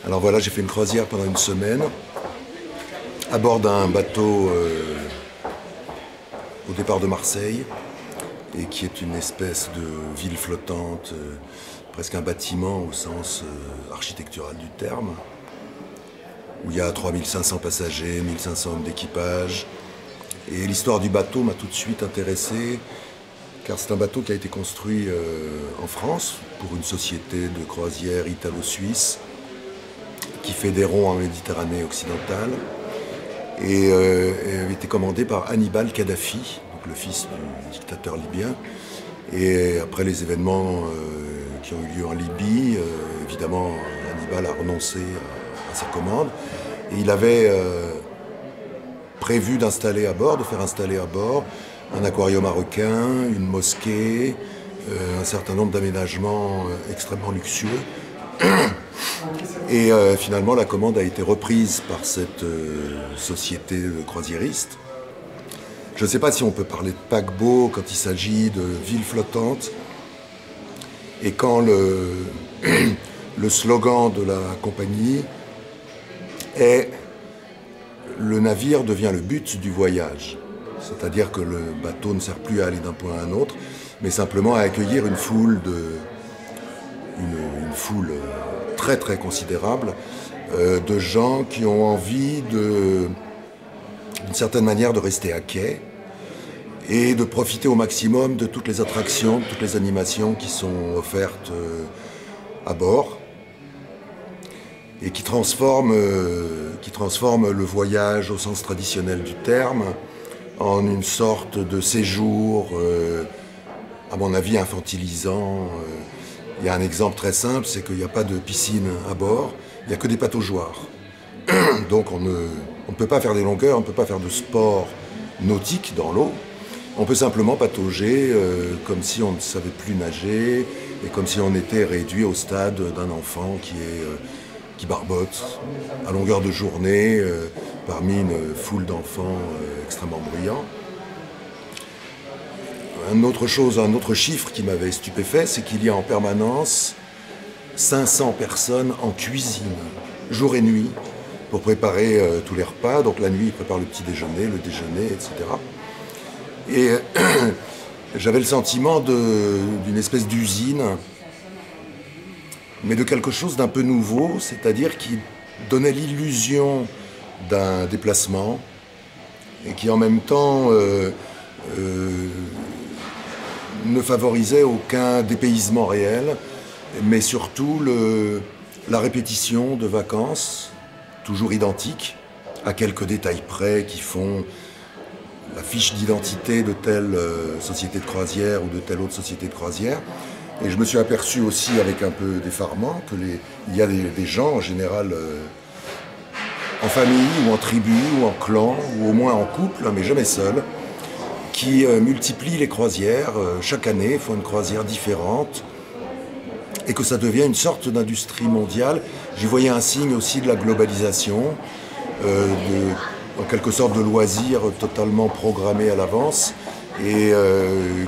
Alors voilà, j'ai fait une croisière pendant une semaine à bord d'un bateau au départ de Marseille et qui est une espèce de ville flottante, presque un bâtiment au sens architectural du terme, où il y a 3500 passagers, 1500 hommes d'équipage. Et l'histoire du bateau m'a tout de suite intéressé, car c'est un bateau qui a été construit en France pour une société de croisière italo-suisse qui fait des ronds en Méditerranée occidentale et avait été commandé par Hannibal Kadhafi, donc le fils du dictateur libyen. Et après les événements qui ont eu lieu en Libye, évidemment Hannibal a renoncé à sa commande et il avait prévu d'installer à bord, de faire installer à bord un aquarium marocain, une mosquée, un certain nombre d'aménagements extrêmement luxueux. Et finalement, la commande a été reprise par cette société croisiériste. Je ne sais pas si on peut parler de paquebot quand il s'agit de villes flottantes. Et quand le slogan de la compagnie est « Le navire devient le but du voyage ». C'est-à-dire que le bateau ne sert plus à aller d'un point à un autre, mais simplement à accueillir une foule très très considérable de gens qui ont envie d'une certaine manière de rester à quai et de profiter au maximum de toutes les attractions, de toutes les animations qui sont offertes à bord et qui transforment le voyage au sens traditionnel du terme en une sorte de séjour, à mon avis, infantilisant. Il y a un exemple très simple, c'est qu'il n'y a pas de piscine à bord, il n'y a que des pataugeoires. Donc on ne peut pas faire des longueurs, on ne peut pas faire de sport nautique dans l'eau. On peut simplement patauger comme si on ne savait plus nager et comme si on était réduit au stade d'un enfant qui barbote à longueur de journée parmi une foule d'enfants extrêmement bruyants. Un autre chiffre qui m'avait stupéfait, c'est qu'il y a en permanence 500 personnes en cuisine, jour et nuit, pour préparer tous les repas. Donc la nuit, ils préparent le petit déjeuner, le déjeuner, etc. Et j'avais le sentiment d'une espèce d'usine, mais de quelque chose d'un peu nouveau, c'est-à-dire qui donnait l'illusion d'un déplacement et qui en même temps ne favorisait aucun dépaysement réel, mais surtout la répétition de vacances, toujours identiques, à quelques détails près qui font la fiche d'identité de telle société de croisière ou de telle autre société de croisière. Et je me suis aperçu aussi, avec un peu d'effarement, qu'il y a des gens en général en famille ou en tribu ou en clan ou au moins en couple, mais jamais seuls, qui multiplient les croisières chaque année, font une croisière différente, et que ça devient une sorte d'industrie mondiale. J'y voyais un signe aussi de la globalisation, en quelque sorte de loisirs totalement programmés à l'avance, et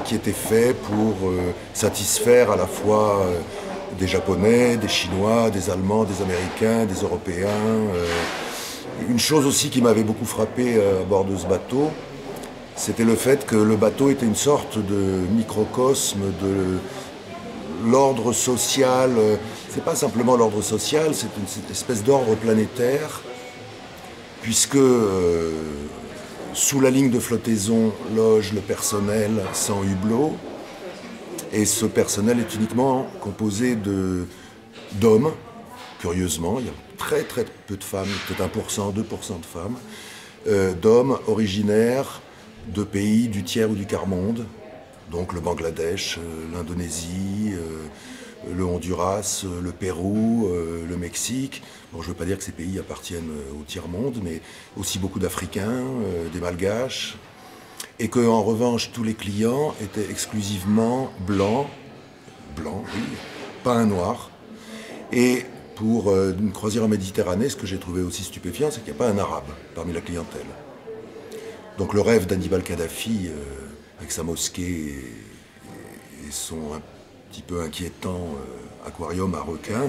qui étaient faits pour satisfaire à la fois des Japonais, des Chinois, des Allemands, des Américains, des Européens. Une chose aussi qui m'avait beaucoup frappé à bord de ce bateau, c'était le fait que le bateau était une sorte de microcosme de l'ordre social. C'est pas simplement l'ordre social, c'est une espèce d'ordre planétaire, puisque sous la ligne de flottaison loge le personnel sans hublot, et ce personnel est uniquement composé d'hommes, curieusement, il y a très très peu de femmes, peut-être 1%, 2% de femmes, d'hommes originaires de pays du tiers ou du quart-monde, donc le Bangladesh, l'Indonésie, le Honduras, le Pérou, le Mexique. Bon, je ne veux pas dire que ces pays appartiennent au tiers-monde, mais aussi beaucoup d'Africains, des Malgaches, et qu'en revanche, tous les clients étaient exclusivement blancs, oui, pas un noir. Et pour une croisière en Méditerranée, ce que j'ai trouvé aussi stupéfiant, c'est qu'il n'y a pas un arabe parmi la clientèle. Donc le rêve d'Hannibal Kadhafi, avec sa mosquée et son un petit peu inquiétant aquarium à requins,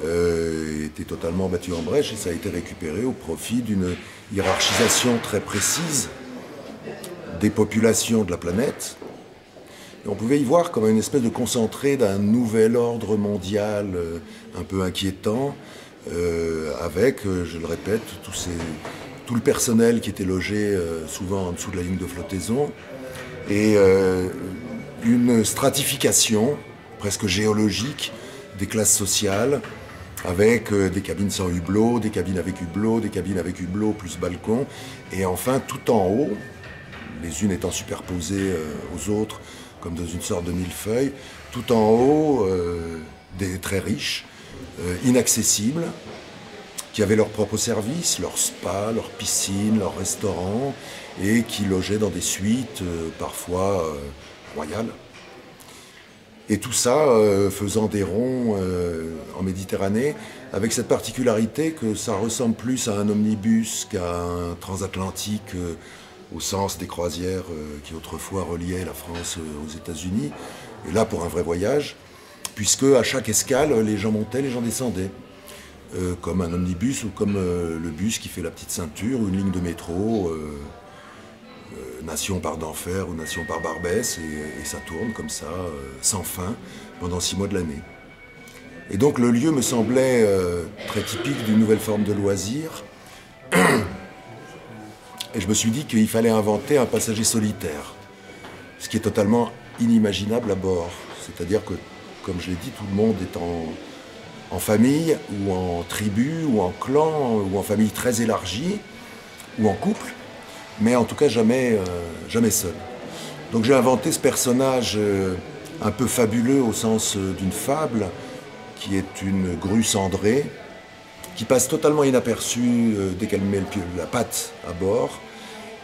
était totalement battu en brèche et ça a été récupéré au profit d'une hiérarchisation très précise des populations de la planète. Et on pouvait y voir comme une espèce de concentré d'un nouvel ordre mondial un peu inquiétant, avec, je le répète, tout le personnel qui était logé souvent en dessous de la ligne de flottaison, et une stratification presque géologique des classes sociales, avec des cabines sans hublot, des cabines avec hublot, des cabines avec hublot plus balcon, et enfin tout en haut, les unes étant superposées aux autres, comme dans une sorte de millefeuille, tout en haut, des très riches, inaccessibles, qui avaient leur propre service, leur spa, leur piscine, leur restaurant, et qui logeaient dans des suites, parfois royales. Et tout ça faisant des ronds en Méditerranée, avec cette particularité que ça ressemble plus à un omnibus qu'à un transatlantique au sens des croisières qui autrefois reliaient la France aux États-Unis. Et là, pour un vrai voyage, puisque à chaque escale, les gens montaient, les gens descendaient. Comme un omnibus ou comme le bus qui fait la petite ceinture ou une ligne de métro. Nation part d'Enfer ou Nation part Barbès, et ça tourne comme ça, sans fin, pendant 6 mois de l'année. Et donc le lieu me semblait très typique d'une nouvelle forme de loisir. Et je me suis dit qu'il fallait inventer un passager solitaire, ce qui est totalement inimaginable à bord. C'est-à-dire que, comme je l'ai dit, tout le monde est en famille, ou en tribu, ou en clan, ou en famille très élargie, ou en couple, mais en tout cas jamais seul. Donc j'ai inventé ce personnage un peu fabuleux au sens d'une fable, qui est une grue cendrée, qui passe totalement inaperçue dès qu'elle met la patte à bord,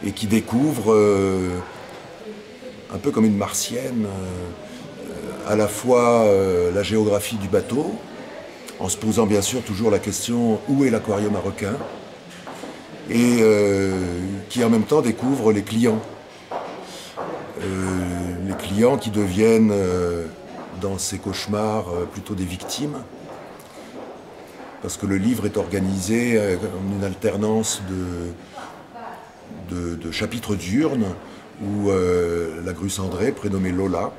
et qui découvre, un peu comme une martienne, à la fois la géographie du bateau, en se posant bien sûr toujours la question où est l'aquarium à requins, et qui en même temps découvre les clients. Les clients qui deviennent dans ces cauchemars plutôt des victimes, parce que le livre est organisé comme une alternance de chapitres diurnes où la grue cendrée, prénommée Lola,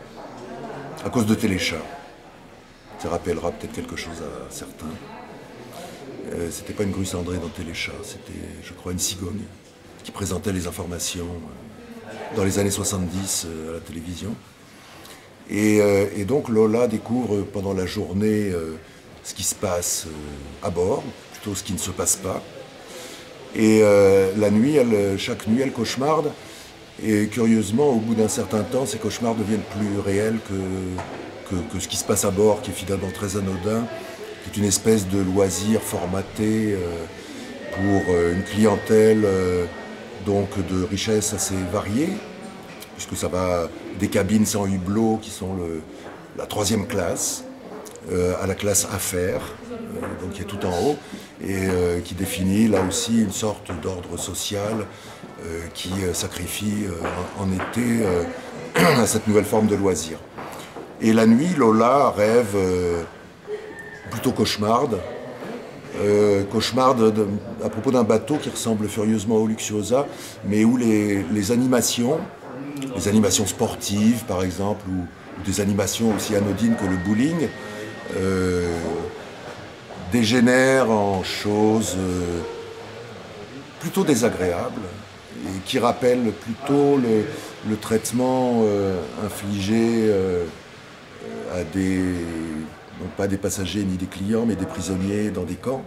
à cause de Téléchat. Ça rappellera peut-être quelque chose à certains. C'était pas une grue cendrée dans Téléchat, c'était, je crois, une cigogne qui présentait les informations dans les années 70 à la télévision. Et donc Lola découvre pendant la journée ce qui se passe à bord, plutôt ce qui ne se passe pas. Et la nuit, chaque nuit, elle cauchemarde. Et curieusement, au bout d'un certain temps, ces cauchemars deviennent plus réels que ce qui se passe à bord, qui est finalement très anodin, qui est une espèce de loisir formaté pour une clientèle donc de richesse assez variée, puisque ça va des cabines sans hublot qui sont la 3e classe, à la classe affaires, donc qui est tout en haut, et qui définit là aussi une sorte d'ordre social qui sacrifie en été à cette nouvelle forme de loisir. Et la nuit, Lola rêve plutôt cauchemarde, à propos d'un bateau qui ressemble furieusement au Luxiosa, mais où les animations sportives par exemple, ou des animations aussi anodines que le bowling, dégénèrent en choses plutôt désagréables, et qui rappellent plutôt le traitement infligé à non pas des passagers ni des clients, mais des prisonniers dans des camps.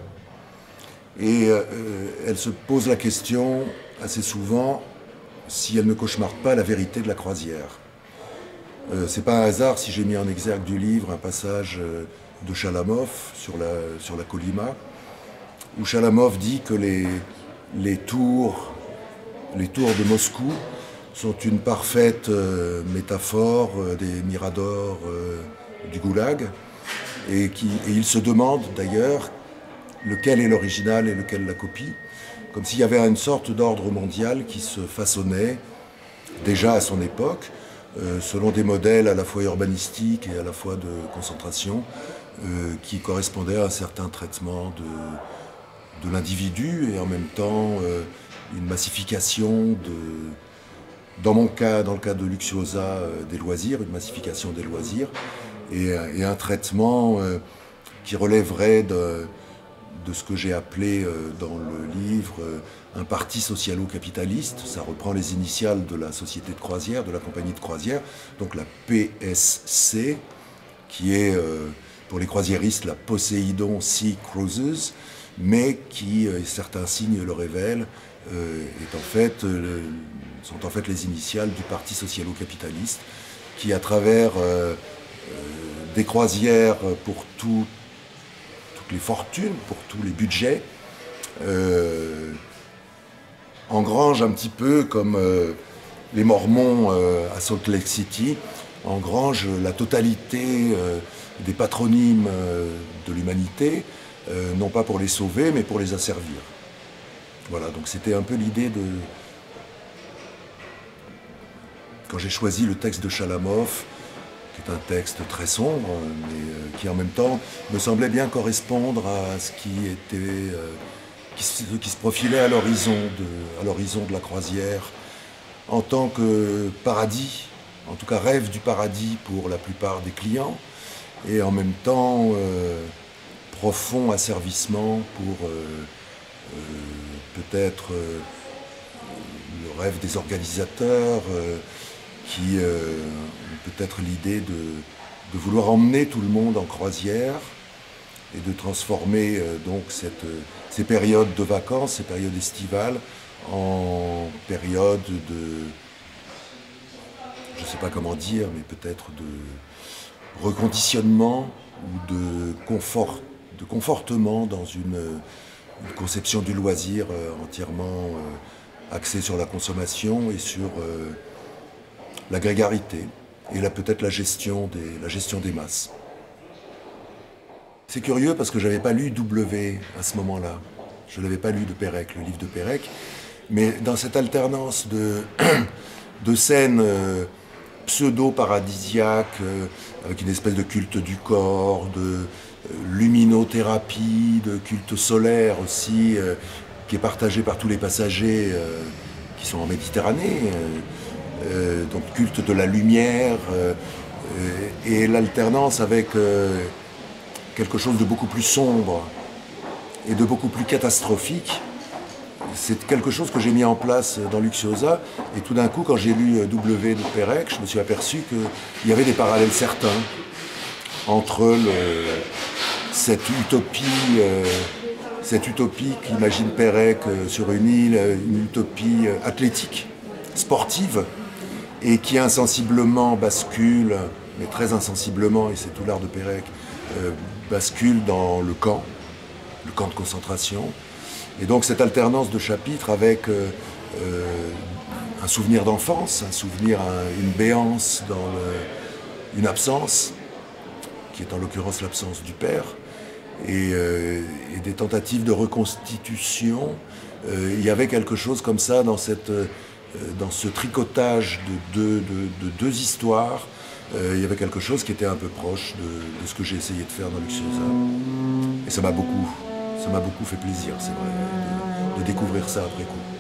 Et elle se pose la question assez souvent si elle ne cauchemarde pas la vérité de la croisière. C'est pas un hasard si j'ai mis en exergue du livre un passage de Chalamov sur la Colima, où Chalamov dit que les tours de Moscou sont une parfaite métaphore des miradors du Goulag, et il se demande d'ailleurs lequel est l'original et lequel la copie, comme s'il y avait une sorte d'ordre mondial qui se façonnait déjà à son époque, selon des modèles à la fois urbanistiques et à la fois de concentration, qui correspondait à un certain traitement de l'individu et en même temps une massification dans mon cas, dans le cas de Luxuosa, des loisirs, une massification des loisirs et un traitement qui relèverait de ce que j'ai appelé dans le livre un parti socialo-capitaliste. Ça reprend les initiales de la société de croisière, de la compagnie de croisière, donc la PSC, qui est pour les croisiéristes la Poseidon Sea Cruises, mais qui, certains signes le révèlent, sont en fait les initiales du parti socialo-capitaliste, qui à travers des croisières pour toutes les fortunes, pour tous les budgets, engrange un petit peu comme les Mormons à Salt Lake City, engrange la totalité des patronymes de l'humanité, non pas pour les sauver, mais pour les asservir. Voilà, donc c'était un peu l'idée de... Quand j'ai choisi le texte de Chalamov, qui est un texte très sombre, mais qui en même temps me semblait bien correspondre à ce qui était, qui se profilait à l'horizon de la croisière, en tant que paradis, en tout cas rêve du paradis pour la plupart des clients, et en même temps profond asservissement pour peut-être le rêve des organisateurs qui ont peut-être l'idée de vouloir emmener tout le monde en croisière et de transformer donc ces périodes de vacances, ces périodes estivales, en périodes de, je ne sais pas comment dire, mais peut-être de reconditionnement ou de confortement dans une conception du loisir entièrement axée sur la consommation et sur la grégarité et peut-être la gestion des masses. C'est curieux parce que je n'avais pas lu W à ce moment-là. Je n'avais pas lu de Pérec, le livre de Pérec. Mais dans cette alternance de scènes pseudo-paradisiaques, avec une espèce de culte du corps, de luminothérapie, de culte solaire aussi, qui est partagé par tous les passagers qui sont en Méditerranée, donc culte de la lumière, et l'alternance avec quelque chose de beaucoup plus sombre et de beaucoup plus catastrophique. C'est quelque chose que j'ai mis en place dans Luxuosa, et tout d'un coup, quand j'ai lu W de Pérec, je me suis aperçu qu'il y avait des parallèles certains entre cette utopie qu'imagine Pérec sur une île, une utopie athlétique, sportive, et qui insensiblement bascule, mais très insensiblement, et c'est tout l'art de Pérec, bascule dans le camp de concentration. Et donc cette alternance de chapitres avec un souvenir d'enfance, un souvenir, une béance dans une absence, qui est en l'occurrence l'absence du père, et des tentatives de reconstitution. Il y avait quelque chose comme ça dans ce tricotage de deux histoires. Il y avait quelque chose qui était un peu proche de ce que j'ai essayé de faire dans Luxuosa. Et ça m'a beaucoup fait plaisir, c'est vrai, de découvrir ça après coup.